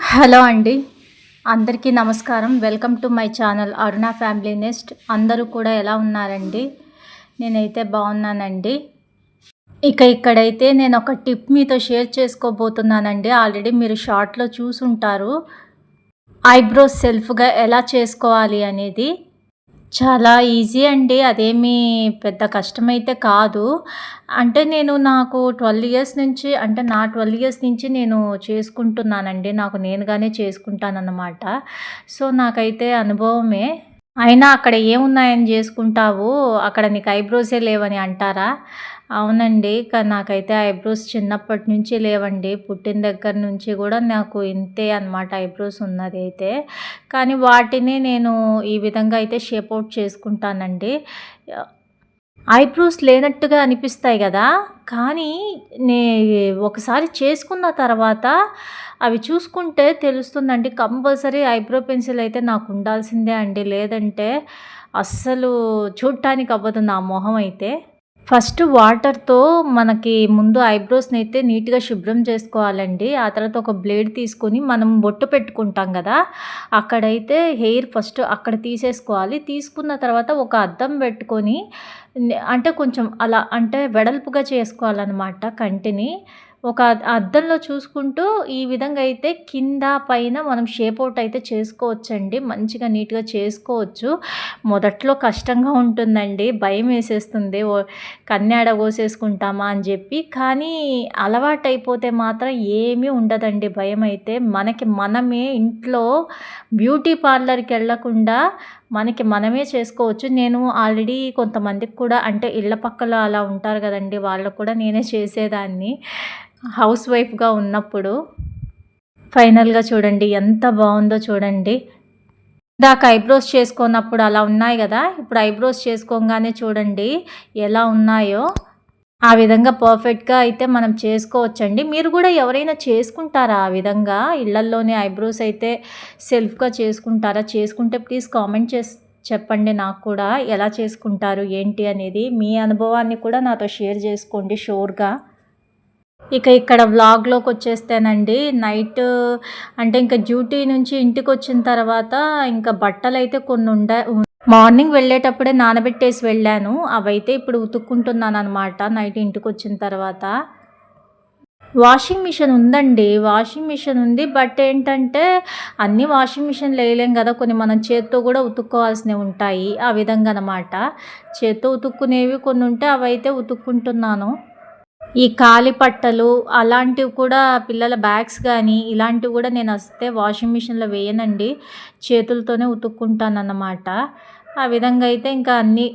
Hello అండి. అందరికీ నమస్కారం. Welcome to my channel Aruna family nest. అందరూ కూడా ఎలా ఉన్నారండి? నేనైతే బాగున్నానండి. ఇక్కడైతే నేను ఒక టిప్ మీతో షేర్ చేసుకోబోతున్నానండి. ఆల్రెడీ మీరు షార్ట్‌లో చూసుంటారు. ఐబ్రోస్ సెల్ఫ్‌గా ఎలా చేసుకోవాలి అనేది. చాలా ఈజీ అండి. అదేమీ పెద్ద కష్టమైతే కాదు. అంటే నాకు 12 ఇయర్స్ నుంచి అంటే నా 12 ఇయర్స్ నుంచి నేను చేసుకుంటున్నానండి. నాకు నేనుగానే చేసుకుంటానన్నమాట. సో, నాకైతే అనుభవమే. అయినా అక్కడ ఏమున్నాయని జేసుకుంటావు, అక్కడ నీకు ఐబ్రోసే లేవని అంటారా? అవునండి. నాకైతే ఐబ్రోస్ చిన్నప్పటి నుంచి లేవండి. పుట్టిన దగ్గర నుంచి గూడా నాకు ఇంతే అనమాట ఐబ్రోస్ ఉన్నదైతే. కానీ వాటిని నేను ఈ విధంగా అయితే షేప్ ఔట్ చేసుకుంటానండి. ఐబ్రోస్ లేనట్టుగా అనిపిస్తాయి గదా! కానీ నే ఒకసారి చేసుకున్న తర్వాత అవి చూసుకుంటే తెలుస్తుందండి. కంపల్సరీ ఐబ్రో పెన్సిల్ అయితే నాకుండాల్సిందే అండి. లేదంటే అస్సలు చూడటానికి అవ్వదు నా మొహం అయితే. ఫస్ట్ వాటర్‌తో మనకి ముందు ఐబ్రోస్‌నైతే నీట్‌గా శుభ్రం చేసుకోవాలండి. ఆ తర్వాత ఒక బ్లేడ్ తీసుకొని మనం బొట్టు పెట్టుకుంటాం గదా! అక్కడైతే హెయిర్ ఫస్ట్ అక్కడ తీసేసుకోవాలి. తీసుకున్న తర్వాత ఒక అద్దం పెట్టుకొని అంటే కొంచెం అలా అంటే వెడల్పుగా చేసుకోవాలనమాట కంటిని. ఒక అద్దంలో చూసుకుంటూ ఈ విధంగా అయితే కింద, పైన మనం షేప్ ఔట్ అయితే చేసుకోవచ్చండి. మంచిగా నీట్‌గా చేసుకోవచ్చు. మొదట్లో కష్టంగా ఉంటుందండి. భయమేసేస్తుంది. కన్యాడ కోసేసుకుంటామా అని జెప్పి. కానీ అలవాటైపోతే మాత్రం ఏమీ ఉండదండి భయమైతే. మనకి మనమే ఇంట్లో బ్యూటీ పార్లర్‌కెళ్ళకుండా మనకి మనమే చేసుకోవచ్చు. నేను ఆల్రెడీ కొంతమందికి కూడా అంటే ఇళ్ళ పక్కల అలా ఉంటారు గదండీ! వాళ్ళకి కూడా నేనే చేసేదాన్ని. హౌస్ వైఫ్‌గా ఉన్నప్పుడు. ఫైనల్‌గా చూడండి ఎంత బావుందో చూడండి. ఇందాక ఐబ్రోస్ చేసుకున్నప్పుడు అలా ఉన్నాయి గదా! ఇప్పుడు ఐబ్రోస్ చేసుకోంగానే చూడండి ఎలా ఉన్నాయో. ఆ విధంగా పర్ఫెక్ట్‌గా అయితే మనం చేసుకోవచ్చండి. మీరు గూడా ఎవరైనా చేసుకుంటారా ఆ విధంగా? ఇళ్లల్లోనే ఐబ్రోస్ అయితే సెల్ఫ్‌గా చేసుకుంటారా? చేసుకుంటే ప్లీజ్ కామెంట్ చెప్పండి నాకు కూడా. ఎలా చేసుకుంటారు? ఏంటి అనేది? మీ అనుభవాన్ని కూడా నాతో షేర్ జేసుకోండి షూర్‌గా. ఇక్కడ వ్లాగ్‌లోకొచ్చేస్తేనండి నైట్ అంటే ఇంక డ్యూటీ నుంచి ఇంటికొచ్చిన తర్వాత ఇంకా బట్టలైతే మార్నింగ్ వెళ్ళేటప్పుడే నానబెట్టేసి వెళ్ళాను. అవైతే ఇప్పుడు ఉతుక్కుంటున్నాననమాట నైట్ ఇంటికొచ్చిన తర్వాత. వాషింగ్ మిషన్ ఉందండి. వాషింగ్ మిషన్ ఉంది. బట్ ఏంటంటే అన్నీ వాషింగ్ మిషన్‌లో ఎయలేం గదా! కొన్ని మనం చేత్తో గూడా ఉతుక్కోవాల్సినవి ఉంటాయి. ఆ విధంగా అనమాట. చేత్తో ఉతుక్కునేవి కొన్నుంటే అవైతే ఉతుక్కుంటున్నాను. ఈ కాలి పట్టలు అలాంటివి కూడా పిల్లల బ్యాగ్స్ గానీ, ఇలాంటివి గూడా నేనస్తే వాషింగ్ మిషన్‌లో వేయనండి. చేతులతోనే ఉతుక్కుంటానన్నమాట. ఆ విధంగా అయితే ఇంకా అన్నీ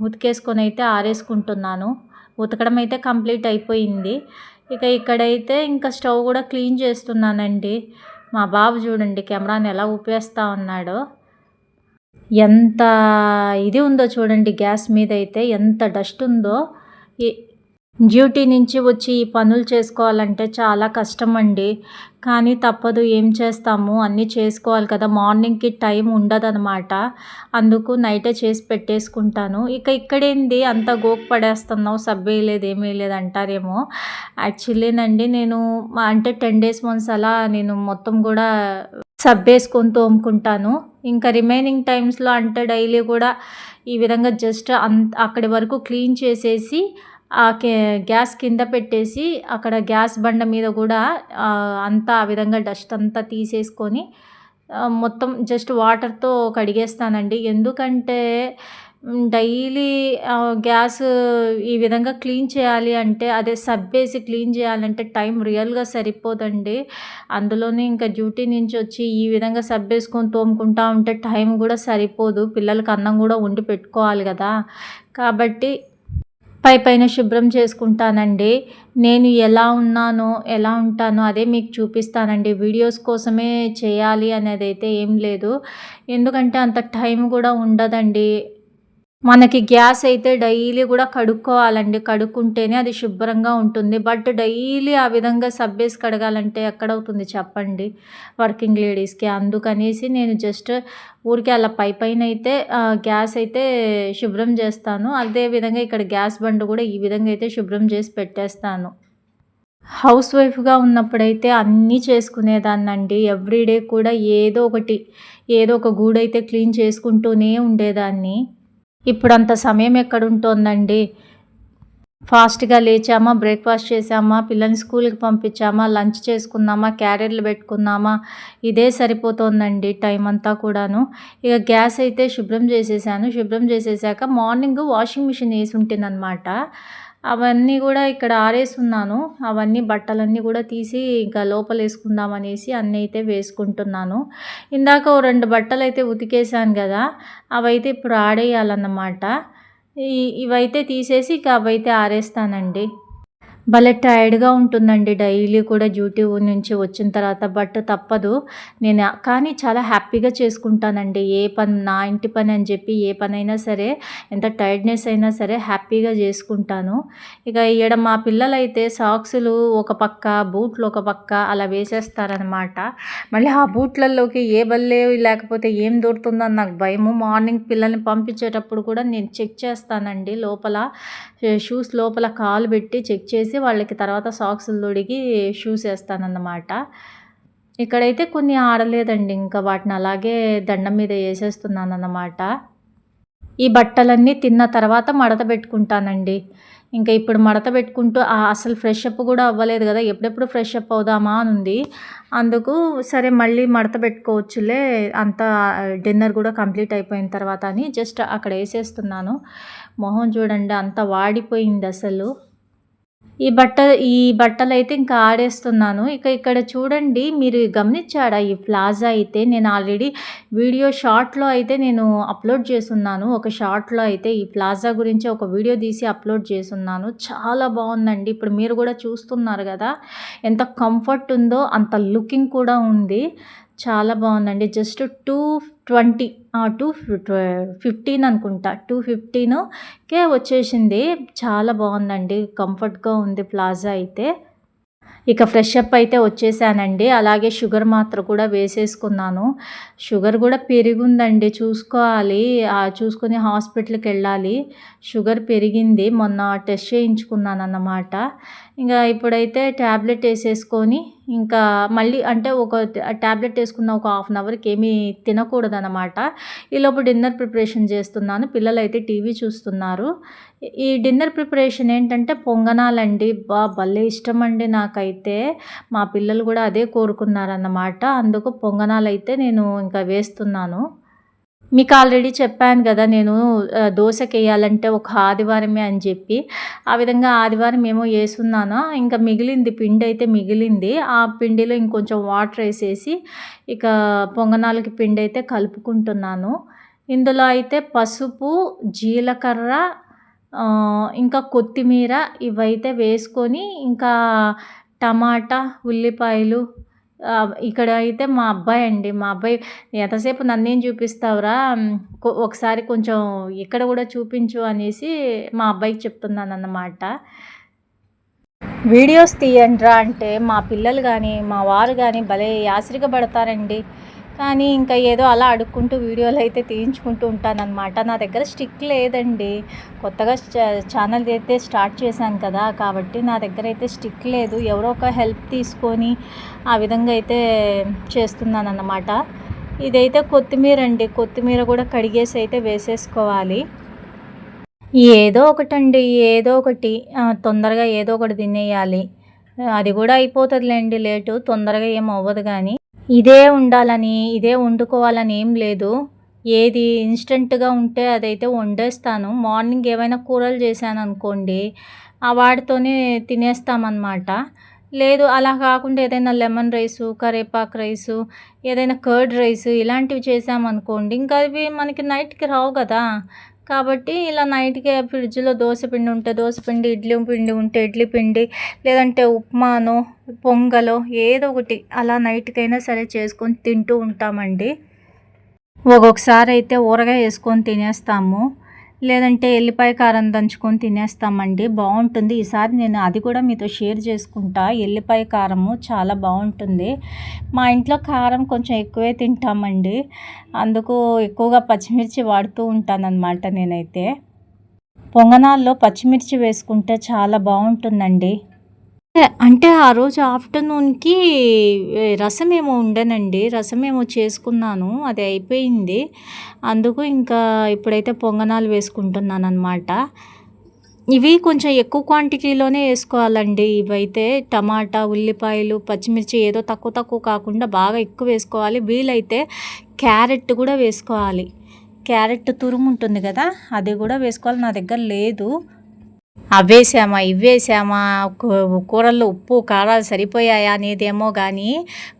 ఉతికేసుకొనైతే ఆరేసుకుంటున్నాను. ఉతకడం అయితే కంప్లీట్ అయిపోయింది. ఇక్కడైతే ఇంకా స్టవ్ గూడా క్లీన్ చేస్తున్నానండి. మా బాబు చూడండి కెమెరాని ఎలా ఊపేస్తా ఉన్నాడో. ఎంత ఇది ఉందో చూడండి గ్యాస్ మీదైతే ఎంత డస్ట్ ఉందో. ఎ డ్యూటీ నుంచి వచ్చి ఈ పనులు చేసుకోవాలంటే చాలా కష్టమండి. కానీ తప్పదు ఏం చేస్తాము అన్నీ చేసుకోవాలి కదా! మార్నింగ్‌కి టైం ఉండదనమాట. అందుకు నైటే చేసి పెట్టేసుకుంటాను. ఇక్కడేంది అంతా గోకు పడేస్తున్నావు సబ్బేయలేదు ఏమేయలేదు అంటారేమో. యాక్చువల్లీనండి నేను అంటే 10 డేస్ వన్స్ అలా నేను మొత్తం గూడా సబ్బేసుకొని తోముకుంటాను. ఇంకా రిమైనింగ్ టైమ్స్‌లో అంటే డైలీ గూడా ఈ విధంగా జస్ట్ అక్కడి వరకు క్లీన్ చేసేసి ఆ గ్యాస్ కింద పెట్టేసి అక్కడ గ్యాస్ బండ మీద గూడా అంతా ఆ విధంగా డస్ట్ అంతా తీసేసుకొని మొత్తం జస్ట్ వాటర్‌తో కడిగేస్తానండి. ఎందుకంటే డైలీ గ్యాస్ ఈ విధంగా క్లీన్ చేయాలి అంటే అదే సబ్బేసి క్లీన్ చేయాలంటే టైం రియల్‌గా సరిపోదండి. అందులోనే ఇంకా డ్యూటీ నుంచి వచ్చి ఈ విధంగా సబ్బేసుకొని తోముకుంటా ఉంటే టైం గూడా సరిపోదు. పిల్లలకి అన్నం గూడా వండి పెట్టుకోవాలి గదా! కాబట్టి పైన శుభ్రం చేసుకుంటానండి. నేను ఎలా ఉన్నానో, ఎలా ఉంటానో అదే మీకు చూపిస్తానండి. వీడియోస్ కోసమే చేయాలి అనేదైతే ఏం లేదు. ఎందుకంటే అంత టైం గూడా ఉండదండి. మనకి గ్యాస్ అయితే డైలీ గూడా కడుక్కోవాలండి. కడుక్కుంటేనే అది శుభ్రంగా ఉంటుంది. బట్ డైలీ ఆ విధంగా సబ్బేసి కడగాలంటే ఎక్కడవుతుంది చెప్పండి వర్కింగ్ లేడీస్‌కి. అందుకనేసి నేను జస్ట్ ఊరికే అలా పైనైతే గ్యాస్ అయితే శుభ్రం చేస్తాను. అదే విధంగా ఇక్కడ గ్యాస్ బండ గూడా ఈ విధంగా అయితే శుభ్రం చేసి పెట్టేస్తాను. హౌస్ వైఫ్‌గా ఉన్నప్పుడైతే అన్నీ చేసుకునేదాన్నండి. ఎవ్రీడే కూడా ఏదో ఒకటి, ఏదో ఒక గూడైతే క్లీన్ చేసుకుంటూనే ఉండేదాన్ని. ఇప్పుడంత సమయం ఎక్కడుంటోందండి. ఫాస్ట్‌గా లేచామా, బ్రేక్‌ఫాస్ట్ చేశామా, పిల్లల్ని స్కూల్‌కి పంపించామా, లంచ్ చేసుకున్నామా, క్యారియర్‌లు పెట్టుకున్నామా, ఇదే సరిపోతోందండి టైమంతా కూడాను. ఇక గ్యాస్ అయితే శుభ్రం చేసేసాను. శుభ్రం చేసేసాక మార్నింగ్ వాషింగ్ మిషన్ యేసుంటేననమాట. అవన్నీ గూడా ఇక్కడ ఆరేసున్నాను. అవన్నీ బట్టలన్నీ గూడా తీసి ఇంకా లోపలేసుకుందామనేసి అన్నీ అయితే వేసుకుంటున్నాను. ఇందాక ఓ 2 బట్టలైతే ఉతికేసాను గదా! అవైతే ఇప్పుడు ఆడేయాలన్నమాట. ఇవైతే తీసేసి ఇక అవైతే ఆరేస్తానండి. భలే టైర్డ్‌గా ఉంటుందండి డైలీ కూడా డ్యూటీ నుంచి వచ్చిన తర్వాత. బట్ తప్పదు. కానీ చాలా హ్యాపీగా చేసుకుంటానండి. ఏ పని నా ఇంటి పని అని చెప్పి ఏ పనైనా సరే, ఎంత టైర్డ్‌నెస్ అయినా సరే హ్యాపీగా చేసుకుంటాను. ఇక ఈడ మా పిల్లలైతే సాక్సులు ఒక పక్క, బూట్లు ఒక పక్క అలా వేసేస్తారనమాట. మళ్ళీ ఆ బూట్లల్లోకి ఏ బల్లే లేకపోతే ఏం దూరుతుందని నాకు భయము. మార్నింగ్ పిల్లల్ని పంపించేటప్పుడు కూడా నేను చెక్ చేస్తానండి లోపల. షూస్ లోపల కాలు పెట్టి చెక్ చేసి వాళ్ళకి తర్వాత సాక్సులు తొడిగి షూస్ ఏస్తానన్నమాట. ఇక్కడైతే కొన్ని ఆడలేదండి. ఇంకా వాటిని అలాగే దండం మీద ఏసేస్తున్నానన్నమాట. ఈ బట్టలన్నీ తిన్న తర్వాత మడత పెట్టుకుంటానండి. ఇంకా ఇప్పుడు మడత పెట్టుకుంటూ అసలు ఫ్రెష్ అప్ కూడా అవ్వలేదు గదా! ఎప్పుడెప్పుడు ఫ్రెష్ అప్ అవుదామా అనుంది. అందుకు సరే మళ్ళీ మడత పెట్టుకోవచ్చులే అంతా డిన్నర్ గూడా కంప్లీట్ అయిపోయిన తర్వాత అని జస్ట్ అక్కడ ఏసేస్తున్నాను. మొహం చూడండి అంతా వాడిపోయిందసలు. ఈ బట్టలైతే ఇంకా ఆడేస్తున్నాను. ఇక ఇక్కడ చూడండి మీరు గమనిచ్చారా ఈ ప్లాజా అయితే నేను ఆల్రెడీ వీడియో షార్ట్‌లో అయితే నేను అప్‌లోడ్ చేసున్నాను. ఒక షార్ట్‌లో అయితే ఈ ప్లాజా గురించి ఒక వీడియో తీసి అప్‌లోడ్ చేసున్నాను. చాలా బావుందండి. ఇప్పుడు మీరు గూడా చూస్తున్నారు గదా! ఎంత కంఫర్ట్ ఉందో అంత లుకింగ్ కూడా ఉంది. చాలా బావుందండి. జస్ట్ 220 215 అనుకుంటా. 215కే వచ్చేసింది. చాలా బావుందండి. కంఫర్ట్‌గా ఉంది ప్లాజా అయితే. ఇక ఫ్రెష్ అప్ అయితే వచ్చేసానండి. అలాగే షుగర్ మాత్ర కూడా వేసేసుకున్నాను. షుగర్ గూడా పెరిగుందండి చూసుకోవాలి. చూసుకొని హాస్పిటల్‌కెళ్ళాలి. షుగర్ పెరిగింది. మొన్న టెస్ట్ చేయించుకున్నానన్నమాట. ఇంగా ఇప్పుడైతే టాబ్లెట్ ఏసేసుకొని ఇంకా మళ్ళీ అంటే ఒక టాబ్లెట్ ఏసుకున్న ఒక హాఫ్ అన్ అవర్‌కి ఏమీ తినకూడదనమాట. ఈలోపు డిన్నర్ ప్రిపరేషన్ చేస్తున్నాను. పిల్లలైతే టీవీ చూస్తున్నారు. ఈ డిన్నర్ ప్రిపరేషన్ ఏంటంటే పొంగనాలండి. భలే ఇష్టమండి నాకైతే. మా పిల్లలు గూడా అదే కోరుకున్నారన్నమాట. అందుకు పొంగనాలైతే నేను ఇంకా వేస్తున్నాను. మీకు ఆల్రెడీ చెప్పాను గదా! నేను దోసెకేయాలంటే ఒక ఆదివారమే అని జెప్పి. ఆ విధంగా ఆదివారం ఏమో యేసున్నాను. ఇంకా మిగిలింది పిండయితే మిగిలింది. ఆ పిండిలో ఇంకొంచెం వాటరేసేసి ఇక పొంగనాలకి పిండయితే కలుపుకుంటున్నాను. ఇందులో అయితే పసుపు, జీలకర్ర ఇంకా కొత్తిమీర ఇవైతే వేసుకొని ఇంకా టమాటా, ఉల్లిపాయలు ఇక్కడ అయితే మా అబ్బాయండి. మా అబ్బాయి ఎంతసేపు నన్నేం చూపిస్తావురా! ఒకసారి కొంచెం ఇక్కడ గూడా చూపించు అనేసి మా అబ్బాయికి చెప్తున్నానన్నమాట. వీడియోస్ తీయండిరా అంటే మా పిల్లలు గానీ, మా వారు గానీ భలే యాసరిక పడతారండి. కానీ ఇంకా ఏదో అలా అడుక్కుంటూ వీడియోలైతే తీయించుకుంటూ ఉంటానన్నమాట. నా దగ్గర స్టిక్ లేదండి. కొత్తగా ఛానల్ అయితే స్టార్ట్ చేశాను కదా! కాబట్టి నా దగ్గరైతే స్టిక్ లేదు. ఎవరో ఒక హెల్ప్ తీసుకొని ఆ విధంగా అయితే చేస్తున్నానన్నమాట. ఇదైతే కొత్తిమీరండి. కొత్తిమీర కూడా కడిగేసి అయితే వేసేసుకోవాలి. ఏదో ఒకటండి. ఏదో ఒకటి తొందరగా ఏదో ఒకటి తినేయాలి. అది కూడా అయిపోతదిలేండి లేటు. తొందరగా ఏం అవ్వదు గానీ. ఇదే ఉండాలని, ఇదే వండుకోవాలని ఏం లేదు. ఏది ఇన్‌స్టంట్‌గా ఉంటే అదైతే వండేస్తాను. మార్నింగ్ ఏవైనా కూరలు చేశాననుకోండి, వాటితోనే తినేస్తామనమాట. లేదు అలా కాకుండా ఏదైనా లెమన్ రైసు, కరేపాకు రైసు, ఏదైనా కర్డ్ రైసు ఇలాంటివి చేశామనుకోండి, ఇంకా అవి మనకి నైట్‌కి రావు గదా! కాబట్టి ఇలా నైట్‌కే ఫ్రిడ్జ్‌లో దోస పిండి ఉంటే దోస పిండి, ఇడ్లీ పిండి ఉంటే ఇడ్లీ పిండి, లేదంటే ఉప్మానో, పొంగలో ఏదో ఒకటి అలా నైట్‌కైనా సరే చేసుకొని తింటూ ఉంటామండి. ఒక్కొక్కసారి అయితే ఊరగాయ వేసుకొని తినేస్తాము. లేదంటే ఎల్లిపాయ కారం దంచుకొని తినేస్తామండి. బావుంటుంది. ఈసారి నేను అది కూడా మీతో షేర్ చేసుకుంటా. ఎల్లిపాయ కారము చాలా బావుంటుంది. మా ఇంట్లో కారం కొంచెం ఎక్కువే తింటామండి. అందుకు ఎక్కువగా పచ్చిమిర్చి వాడుతూ ఉంటానన్నమాట నేనైతే. పొంగనాల్లో పచ్చిమిర్చి వేసుకుంటే చాలా బావుంటుందండి. అంటే ఆ రోజు ఆఫ్టర్‌నూన్‌కి రసమేమో ఉండేనండి. రసమేమో చేసుకున్నాను. అది అయిపోయింది. అందుకు ఇంకా ఇప్పుడైతే పొంగనాలు వేసుకుంటున్నాననమాట. ఇవి కొంచెం ఎక్కువ క్వాంటిటీలోనే ఏసుకోవాలండి. ఇవైతే టమాటా, ఉల్లిపాయలు, పచ్చిమిర్చి ఏదో తక్కువ తక్కువ కాకుండా బాగా ఎక్కువ వేసుకోవాలి. వీలైతే క్యారెట్ కూడా వేసుకోవాలి. క్యారెట్ తురుము ఉంటుంది కదా! అది కూడా వేసుకోవాలి. నా దగ్గర లేదు. అవేసామా, ఇవేసామా, కూరల్లో ఉప్పు, కారాలు సరిపోయాయా అనేదేమో గానీ,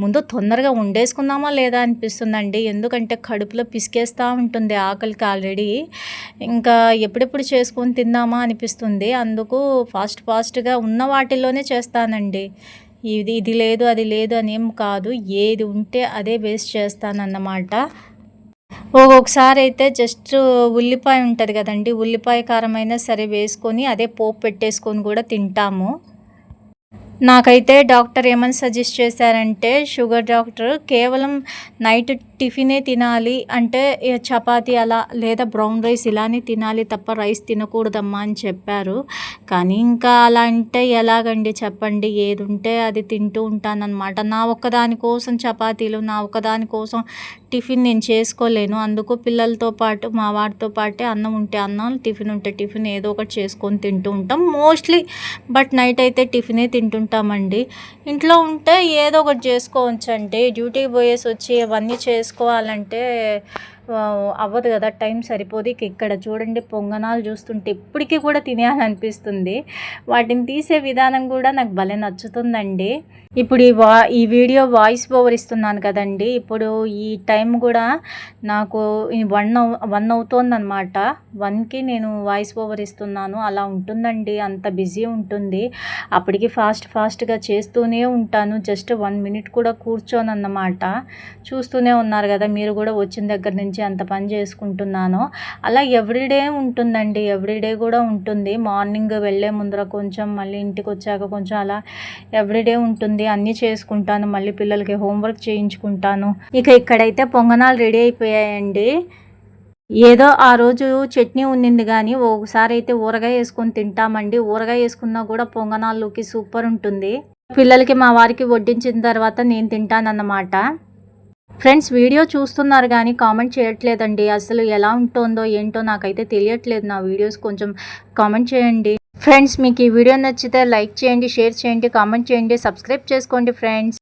ముందు తొందరగా వండేసుకుందామా లేదా అనిపిస్తుందండి. ఎందుకంటే కడుపులో పిసికేస్తా ఉంటుంది ఆకలికి ఆల్రెడీ. ఇంకా ఎప్పుడెప్పుడు చేసుకొని తిందామా అనిపిస్తుంది. అందుకు ఫాస్ట్‌గా ఉన్న వాటిల్లోనే చేస్తానండి. ఇది లేదు, అది లేదు అనేం కాదు. ఏది ఉంటే అదే వేసి చేస్తానన్నమాట. ఒక్కొక్కసారి అయితే జస్ట్ ఉల్లిపాయ ఉంటది కదండీ! ఉల్లిపాయ కారమైనా సరే వేసుకొని అదే పోపు పెట్టేసుకొని కూడా తింటాము. నాకైతే డాక్టర్ ఏమని సజెస్ట్ చేశారంటే, షుగర్ డాక్టర్ కేవలం నైట్ టిఫినే తినాలి అంటే చపాతీ అలా లేదా బ్రౌన్ రైస్ ఇలానే తినాలి తప్ప రైస్ తినకూడదమ్మా అని చెప్పారు. కానీ ఇంకా అలా అంటే ఎలాగండి చెప్పండి? ఏది ఉంటే అది తింటూ ఉంటానన్నమాట. నా ఒక్కదాని కోసం చపాతీలు, నా ఒక్కదాని కోసం టిఫిన్ నేను చేసుకోలేను. అందుకు పిల్లలతో పాటు మా వారితో పాటే అన్నం ఉంటే అన్నం, టిఫిన్ ఉంటే టిఫిన్ ఏదో ఒకటి చేసుకొని తింటూ ఉంటాం మోస్ట్లీ. బట్ నైట్ అయితే టిఫినే తింటుంటామండి. ఇంట్లో ఉంటే ఏదో ఒకటి చేసుకోవచ్చండి. డ్యూటీకి పోయేసి వచ్చి అవన్నీ చేసుకోవాలంటే అవ్వదు కదా, టైం సరిపోదు. ఇక్కడ చూడండి పొంగనాలు చూస్తుంటే ఇప్పటికీ కూడా తినేయాలనిపిస్తుంది. వాటిని తీసే విధానం కూడా నాకు భలే నచ్చుతుందండి. ఇప్పుడు ఈ వీడియో వాయిస్ ఓవర్ ఇస్తున్నాను కదండి. ఇప్పుడు ఈ టైం కూడా నాకు 1 అవుతోందనమాట. 1కి నేను వాయిస్ ఓవర్ ఇస్తున్నాను. అలా ఉంటుందండి, అంత బిజీ ఉంటుంది. అప్పటికి ఫాస్ట్గా చేస్తూనే ఉంటాను. జస్ట్ 1 మినిట్ కూడా కూర్చోనన్నమాట. చూస్తూనే ఉన్నారు కదా మీరు కూడా, వచ్చిన దగ్గర నుంచి అంత పని చేసుకుంటున్నాను. అలా ఎవ్రీడే ఉంటుందండి. ఎవ్రీడే కూడా ఉంటుంది. మార్నింగ్ వెళ్ళే ముందర కొంచెం, మళ్ళీ ఇంటికి వచ్చాక కొంచెం, అలా ఎవ్రీడే ఉంటుంది. అన్నీ చేసుకుంటాను. మళ్ళీ పిల్లలకి హోంవర్క్ చేయించుకుంటాను. ఇక్కడైతే పొంగనాలు రెడీ అయిపోయాయండి. ఏదో ఆ రోజు చట్నీ ఉన్నింది కానీ ఒకసారి అయితే ఊరగాయ వేసుకొని తింటామండి. ఊరగాయ వేసుకున్నా కూడా పొంగనాల్లోకి సూపర్ ఉంటుంది. పిల్లలకి మా వారికి వడ్డించిన తర్వాత నేను తింటానన్నమాట. ఫ్రెండ్స్, వీడియో చూస్తున్నారు కానీ కామెంట్ చేయట్లేదండి. అసలు ఎలా ఉంటుందో ఏంటో నాకైతే తెలియట్లేదు. నా వీడియోస్ కొంచెం కామెంట్ చేయండి. ఫ్రెండ్స్, మీకు ఈ వీడియో నచ్చితే లైక్ చేయండి, షేర్ చేయండి, కామెంట్ చేయండి, సబ్స్క్రైబ్ చేసుకోండి ఫ్రెండ్స్.